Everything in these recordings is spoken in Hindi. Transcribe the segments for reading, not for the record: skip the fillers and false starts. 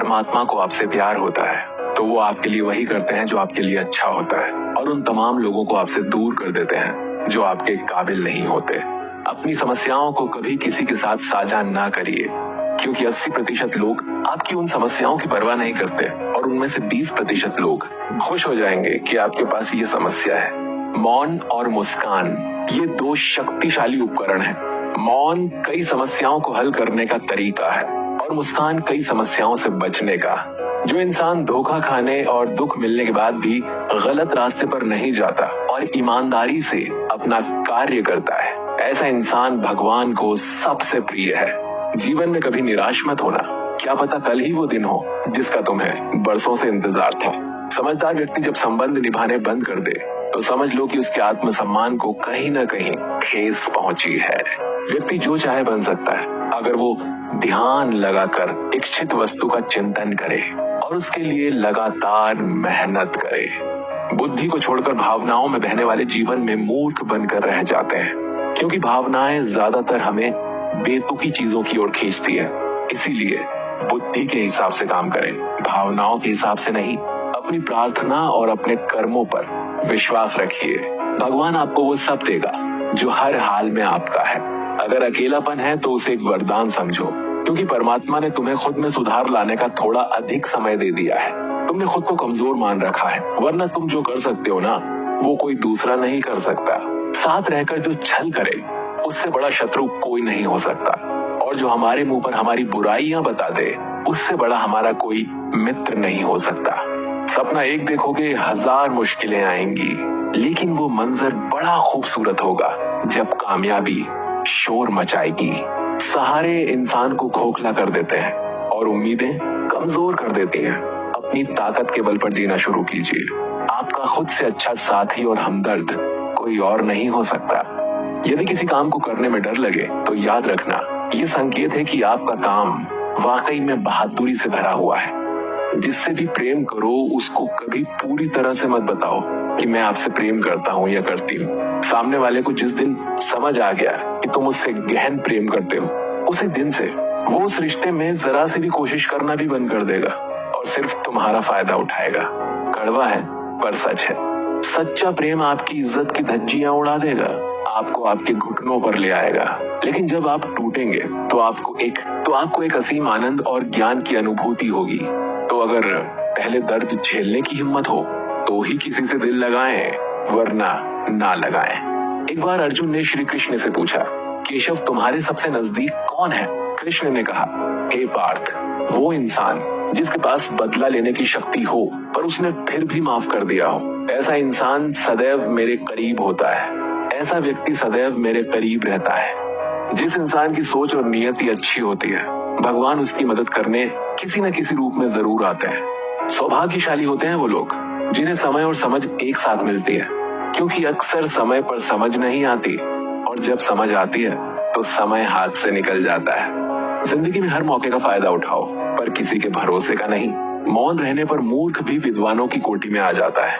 परमात्मा को आपसे प्यार होता है तो वो आपके लिए वही करते हैं जो आपके लिए अच्छा होता है, और उन तमाम लोगों को आपसे दूर कर देते हैं जो आपके काबिल नहीं होते। अपनी समस्याओं को कभी किसी के साथ साझा ना करिए, क्योंकि 80% लोग आपकी उन समस्याओं की परवाह नहीं करते और उनमें से 20% लोग खुश हो जाएंगे कि आपके पास ये समस्या है। मौन और मुस्कान ये दो शक्तिशाली उपकरण हैं। मौन कई समस्याओं को हल करने का तरीका है और मुस्कान कई समस्याओं से बचने का। जो इंसान धोखा खाने और दुख मिलने के बाद भी गलत रास्ते पर नहीं जाता और ईमानदारी से अपना कार्य करता है, ऐसा इंसान भगवान को सबसे प्रिय है। जीवन में कभी निराश मत होना, क्या पता कल ही वो दिन हो जिसका तुम्हें बरसों से इंतजार था। समझदार व्यक्ति जब संबंध निभाने बंद कर दे तो समझ लो कि उसके आत्मसम्मान को कहीं ना कहीं ठेस पहुंची है। व्यक्ति जो चाहे बन सकता है अगर वो ध्यान लगाकर इच्छित वस्तु का चिंतन करे और उसके लिए लगातार मेहनत करे। बुद्धि को छोड़कर भावनाओं में बहने वाले जीवन में मूर्ख बनकर रह जाते हैं, क्योंकि भावनाएं ज्यादातर हमें बेतुकी चीजों की ओर खींचती है। इसीलिए बुद्धि के हिसाब से काम करें, भावनाओं के हिसाब से नहीं। अपनी प्रार्थना और अपने कर्मों पर विश्वास रखिए। भगवान आपको वो सब देगा जो हर हाल में आपका है। अगर अकेलापन है तो उसे एक वरदान समझो, क्योंकि परमात्मा ने तुम्हें खुद में सुधार लाने का थोड़ा अधिक समय दे दिया है। तुमने खुद को कमजोर मान रखा है, वरना तुम जो कर सकते हो ना वो कोई दूसरा नहीं कर सकता। साथ रहकर जो छल करे उससे बड़ा शत्रु कोई नहीं हो सकता, और जो हमारे मुंह पर हमारी बुराइयां बता दे उससे बड़ा हमारा कोई मित्र नहीं हो सकता। सपना एक देखोगे, 1000 मुश्किलें आएंगी, लेकिन वो मंजर बड़ा खूबसूरत होगा जब कामयाबी शोर मचाएगी। सहारे इंसान को खोखला कर देते हैं और उम्मीदें कमजोर कर देती हैं। अपनी ताकत के बल पर जीना शुरू कीजिए। आपका खुद से अच्छा साथी और हमदर्द कोई और नहीं हो सकता। यदि किसी काम को करने में डर लगे तो याद रखना, ये संकेत है कि आपका काम वाकई में बहादुरी से भरा हुआ है। जिससे भी प्रेम करो उसको कभी पूरी तरह से मत बताओ कि मैं आपसे प्रेम करता हूँ या करती हूँ। सामने वाले को जिस दिन समझ आ गया कि तुम उससे गहन प्रेम करते हो, उसी दिन से वो उस रिश्ते में जरा सी भी कोशिश करना भी बंद कर देगा और सिर्फ तुम्हारा फायदा उठाएगा। कड़वा है पर सच है। सच्चा प्रेम आपकी इज्जत की धज्जियां उड़ा देगा, आपको आपके घुटनों पर ले आएगा। लेकिन जब आप टूटेंगे तो आपको एक असीम आनंद और ज्ञान की अनुभूति होगी। तो अगर पहले दर्द झेलने की हिम्मत हो तो ही किसी से दिल लगाएं, वरना ना लगाएं। एक बार अर्जुन ने श्री कृष्ण से पूछा, केशव तुम्हारे सबसे नजदीक कौन है? कृष्ण ने कहा, हे पार्थ, वो इंसान जिसके पास बदला लेने की शक्ति हो पर उसने फिर भी माफ कर दिया हो। ऐसा इंसान सदैव मेरे करीब होता है। ऐसा व्यक्ति सदैव मेरे करीब रहता है। जिस इंसान की सोच और नियति अच्छी होती है, भगवान उसकी मदद करने किसी न किसी रूप में जरूर आते हैं। सौभाग्यशाली होते हैं वो लोग जिन्हें समय और समझ एक साथ मिलती है, क्योंकि अक्सर समय पर समझ नहीं आती और जब समझ आती है तो समय हाथ से निकल जाता है। जिंदगी में हर मौके का फायदा उठाओ, पर किसी के भरोसे का नहीं। मौन रहने पर मूर्ख भी विद्वानों की कोटि में आ जाता है।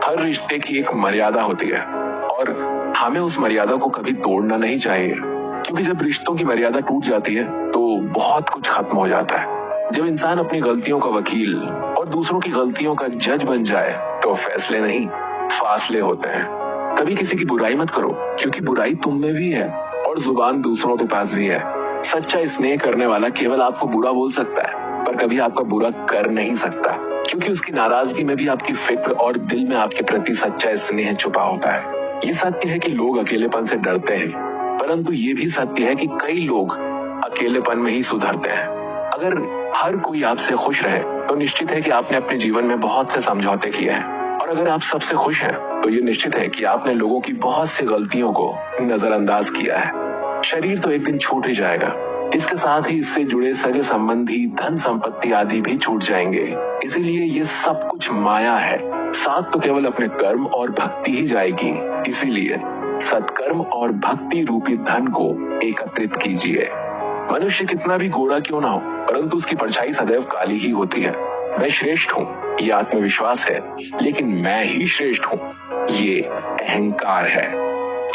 हर रिश्ते की एक मर्यादा होती है और हमें उस मर्यादा को कभी तोड़ना नहीं चाहिए, क्योंकि जब रिश्तों की मर्यादा टूट जाती है तो बहुत कुछ खत्म हो जाता है। जब इंसान अपनी गलतियों का वकील और दूसरों की गलतियों का जज बन जाए तो फैसले नहीं, फासले होते हैं। कभी किसी की बुराई मत करो, क्योंकि बुराई तुम में भी है और जुबान दूसरों के पास भी है। सच्चा स्नेह करने वाला केवल आपको बुरा बोल सकता है, पर कभी आपका बुरा कर नहीं सकता, क्योंकि उसकी नाराजगी में भी आपकी फिक्र और दिल में आपके प्रति सच्चा स्नेह छुपा होता है। ये सत्य है कि लोग अकेलेपन से डरते हैं, परंतु ये भी सत्य है कि कई लोग अकेलेपन में ही सुधरते हैं। अगर हर कोई आपसे खुश रहे तो निश्चित है कि आपने अपने जीवन में बहुत से समझौते किए हैं, और अगर आप सबसे खुश हैं तो ये निश्चित है कि आपने लोगों की बहुत सी गलतियों को नजरअंदाज किया है। शरीर तो एक दिन छूट ही जाएगा, इसके साथ ही इससे जुड़े सगे संबंधी, धन संपत्ति आदि भी छूट जाएंगे। इसीलिए ये सब कुछ माया है, साथ तो केवल अपने कर्म और भक्ति ही जाएगी। इसीलिए सत्कर्म और भक्ति रूपी धन को एकत्रित कीजिए। मनुष्य कितना भी गोरा क्यों ना हो, परंतु उसकी परछाई सदैव काली ही होती है। मैं श्रेष्ठ हूँ ये आत्मविश्वास है, लेकिन मैं ही श्रेष्ठ हूँ ये अहंकार है।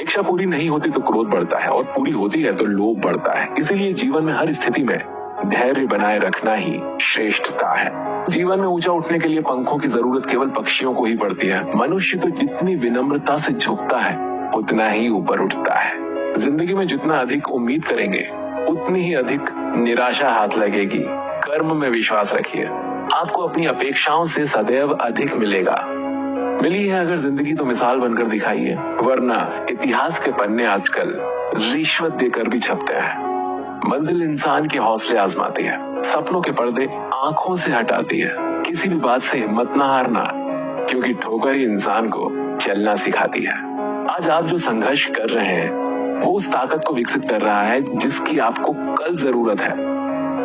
इच्छा पूरी नहीं होती तो क्रोध बढ़ता है, और पूरी होती है तो लोभ बढ़ता है। इसीलिए जीवन में हर स्थिति में धैर्य बनाए रखना ही श्रेष्ठता है। जीवन में ऊंचा उठने के लिए पंखों की जरूरत केवल पक्षियों को ही पड़ती है। मनुष्य तो जितनी विनम्रता से झुकता है उतना ही ऊपर उठता है। जिंदगी में जितना अधिक उम्मीद करेंगे उतनी ही अधिक निराशा हाथ लगेगी। कर्म में विश्वास रखिए, आपको अपनी अपेक्षाओं से सदैव अधिक मिलेगा। मिली है अगर जिंदगी तो मिसाल बनकर दिखाइए, वरना इतिहास के पन्ने आजकल रिश्वत देकर भी छपते हैं। मंजिल इंसान के हौसले आजमाती है, सपनों के पर्दे आंखों से हटाती है। किसी भी बात से हिम्मत ना हारना, क्योंकि ठोकर ही इंसान को चलना सिखाती है। आज आप जो संघर्ष कर रहे हैं वो उस ताकत को विकसित कर रहा है जिसकी आपको कल जरूरत है।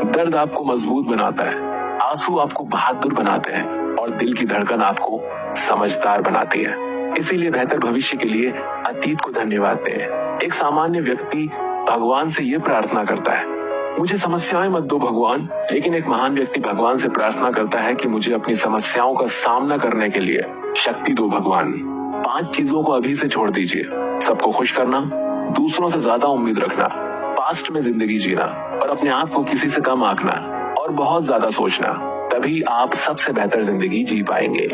दर्द आपको मजबूत बनाता है, आंसू आपको बहादुर बनाते हैं और दिल की धड़कन आपको समझदार बनाती है। इसीलिए बेहतर भविष्य के लिए अतीत को धन्यवाद दें। एक सामान्य व्यक्ति भगवान से ये प्रार्थना करता है, मुझे समस्याएं मत दो भगवान, लेकिन एक महान व्यक्ति भगवान से प्रार्थना करता है कि मुझे अपनी समस्याओं का सामना करने के लिए शक्ति दो भगवान। 5 चीजों को अभी से छोड़ दीजिए, सबको खुश करना, दूसरों से ज्यादा उम्मीद रखना, पास्ट में जिंदगी जीना और अपने आप को किसी से कम आंकना और बहुत ज्यादा सोचना। तभी आप सबसे बेहतर जिंदगी जी पाएंगे।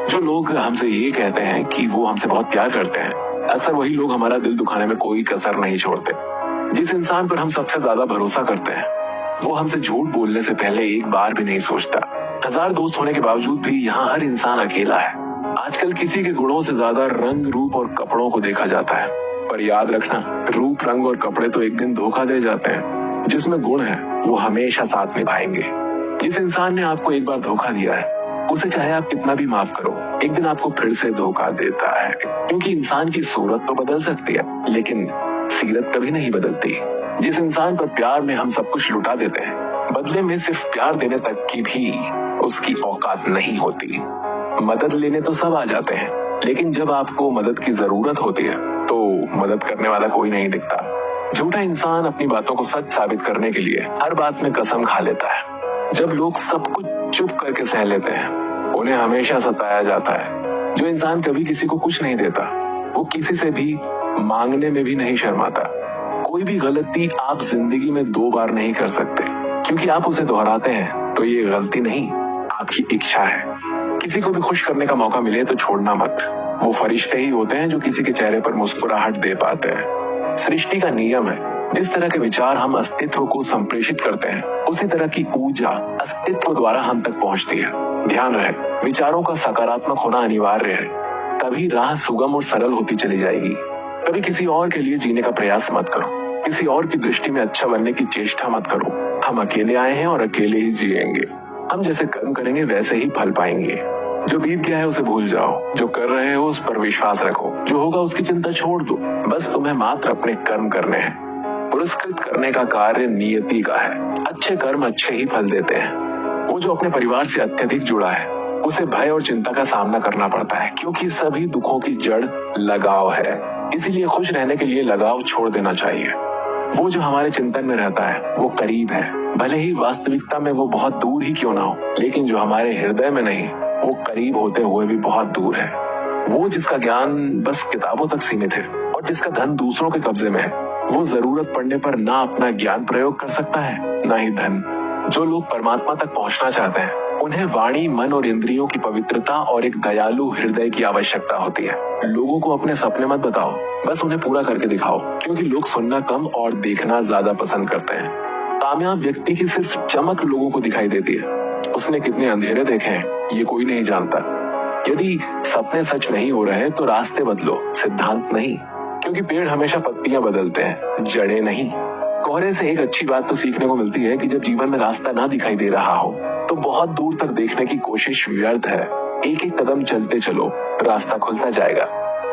जो लोग हमसे ये कहते हैं कि वो हमसे बहुत प्यार करते हैं, अक्सर वही लोग हमारा दिल दुखाने में कोई कसर नहीं छोड़ते। जिस इंसान पर हम सबसे ज्यादा भरोसा करते हैं वो हमसे झूठ बोलने से पहले एक बार भी नहीं सोचता। 1000 दोस्त होने के बावजूद भी यहाँ हर इंसान अकेला है। आजकल किसी के गुणों से ज्यादा रंग, रूप और कपड़ों को देखा जाता है, पर याद रखना, रूप, रंग और कपड़े तो एक दिन धोखा दे जाते हैं। जिसमें गुण है वो हमेशा साथ निभाएंगे। जिस इंसान ने आपको एक बार धोखा दिया है उसे चाहे आप कितना भी माफ करो, एक दिन आपको फिर से धोखा देता है। क्योंकि इंसान की सूरत तो बदल सकती है लेकिन सीरत कभी नहीं बदलती। जिस इंसान पर प्यार में हम सब कुछ लुटा देते हैं, बदले में सिर्फ प्यार देने तक की भी उसकी औकात नहीं होती। मदद लेने तो सब आ जाते हैं, लेकिन जब आपको मदद की जरूरत होती है तो मदद करने वाला कोई नहीं दिखता। झूठा इंसान अपनी बातों को सच साबित करने के लिए हर बात में कसम खा लेता है। जब लोग सब कुछ चुप करके सह लेते हैं उन्हें हमेशा सताया जाता है। जो इंसान कभी किसी को कुछ नहीं देता वो किसी से भी मांगने में भी नहीं शर्माता। कोई भी गलती आप जिंदगी में 2 बार नहीं कर सकते, क्योंकि आप उसे दोहराते हैं तो ये गलती नहीं, आपकी इच्छा है। किसी को भी खुश करने का मौका मिले तो छोड़ना मत। वो फरिश्ते ही होते हैं जो किसी के चेहरे पर मुस्कुराहट दे पाते हैं। सृष्टि का नियम है, जिस तरह के विचार हम अस्तित्व को संप्रेषित करते हैं उसी तरह की ऊर्जा अस्तित्व द्वारा हम तक पहुंचती है। ध्यान रहे, विचारों का सकारात्मक होना अनिवार्य है, तभी राह सुगम और सरल होती चली जाएगी। कभी किसी और के लिए जीने का प्रयास मत करो, किसी और की दृष्टि में अच्छा बनने की चेष्टा मत करो। हम अकेले आए हैं और अकेले ही जिएंगे। हम जैसे कर्म करेंगे वैसे ही फल पाएंगे। जो बीत गया है उसे भूल जाओ, जो कर रहे हो उस पर विश्वास रखो, जो होगा उसकी चिंता छोड़ दो। बस तुम्हें मात्र अपने कर्म करने हैं। पुरस्कृत करने का कार्य नियति का है। अच्छे कर्म अच्छे ही फल देते हैं। वो जो अपने परिवार से अत्यधिक जुड़ा है उसे भय और चिंता का सामना करना पड़ता है, क्योंकि सभी दुखों की जड़ लगाव है। इसीलिए खुश रहने के लिए लगाव छोड़ देना चाहिए। वो जो हमारे चिंतन में रहता है वो करीब है, भले ही वास्तविकता में वो बहुत दूर ही क्यों ना हो, लेकिन जो हमारे हृदय में नहीं वो करीब होते हुए भी बहुत दूर है। वो जिसका ज्ञान बस किताबों तक सीमित है और जिसका धन दूसरों के कब्जे में है, वो जरूरत पड़ने पर ना अपना ज्ञान प्रयोग कर सकता है ना ही धन। जो लोग परमात्मा तक पहुंचना चाहते हैं उन्हें वाणी, मन और इंद्रियों की पवित्रता और एक दयालु हृदय की आवश्यकता होती है। लोगों को अपने सपने मत बताओ, बस उन्हें पूरा करके दिखाओ, क्योंकि लोग सुनना कम और देखना ज्यादा पसंद करते हैं। कामयाब व्यक्ति की सिर्फ चमक लोगों को दिखाई देती है, उसने कितने अंधेरे देखे हैं ये कोई नहीं जानता। यदि सपने सच नहीं हो रहे तो रास्ते बदलो, सिद्धांत नहीं, क्योंकि पेड़ हमेशा पत्तियां बदलते हैं, जड़ें नहीं। कोहरे से एक अच्छी बात तो सीखने को मिलती है कि जब जीवन में रास्ता ना दिखाई दे रहा हो तो बहुत दूर तक देखने की कोशिश व्यर्थ है। एक एक कदम चलते चलो, रास्ता खुलता जाएगा।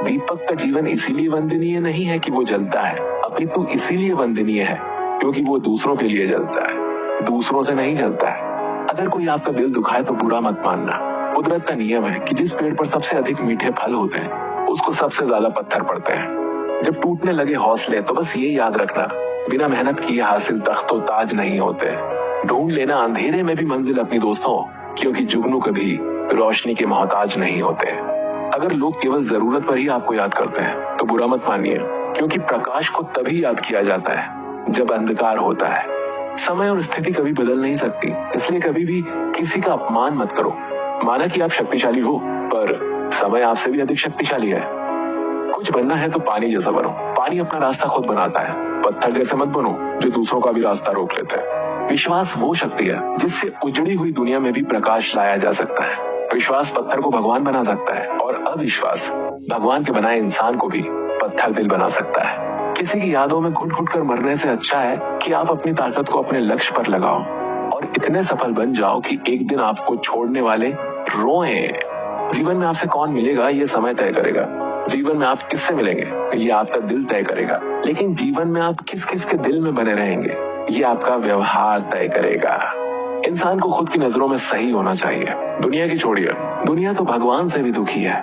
दीपक का जीवन इसीलिए वंदनीय नहीं है कि वो जलता है, अपितु इसीलिए वंदनीय है क्योंकि वो दूसरों के लिए जलता है, दूसरों से नहीं जलता है। अगर कोई आपका दिल दुखाए तो बुरा मत मानना। कुदरत का नियम है कि जिस पेड़ पर सबसे अधिक मीठे फल होते हैं उसको सबसे ज्यादा पत्थर पड़ते हैं। जब टूटने लगे हौसले तो बस ये याद रखना, बिना मेहनत किए हासिल तख्तो ताज नहीं होते। ढूंढ लेना अंधेरे में भी मंजिल अपनी दोस्तों, क्योंकि जुगनू कभी रोशनी के मोहताज नहीं होते। अगर लोग केवल जरूरत पर ही आपको याद करते हैं तो बुरा मत मानिए, क्योंकि प्रकाश को तभी याद किया जाता है जब अंधकार होता है। समय और स्थिति कभी बदल नहीं सकती, इसलिए कभी भी किसी का अपमान मत करो। माना कि आप शक्तिशाली हो, पर समय आपसे भी अधिक शक्तिशाली है। कुछ बनना है तो पानी जैसा बनो। पानी अपना रास्ता खुद बनाता है। पत्थर जैसे मत बनो जो दूसरों का भी रास्ता रोक लेते हैं। विश्वास वो शक्ति है जिससे उजड़ी हुई दुनिया में भी प्रकाश लाया जा सकता है। विश्वास पत्थर को भगवान बना सकता है और अविश्वास भगवान के बनाए इंसान को भी पत्थर दिल बना सकता है। किसी की यादों में घुट घुट कर मरने से अच्छा है कि आप अपनी ताकत को अपने लक्ष्य पर लगाओ और इतने सफल बन जाओ कि एक दिन आपको छोड़ने वाले रोएं। जीवन में आपसे कौन मिलेगा ये समय तय करेगा। जीवन में आप किससे मिलेंगे ये आपका दिल तय करेगा। लेकिन जीवन में आप किस किस के दिल में बने रहेंगे ये आपका व्यवहार तय करेगा। इंसान को खुद की नजरों में सही होना चाहिए। दुनिया की छोड़िए, दुनिया तो भगवान से भी दुखी है।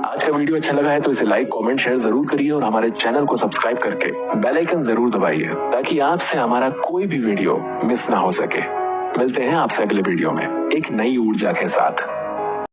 आज का वीडियो अच्छा लगा है तो इसे लाइक, कमेंट, शेयर जरूर करिए और हमारे चैनल को सब्सक्राइब करके बेल आइकन जरूर दबाइए ताकि आपसे हमारा कोई भी वीडियो मिस ना हो सके। मिलते हैं आपसे अगले वीडियो में एक नई ऊर्जा के साथ।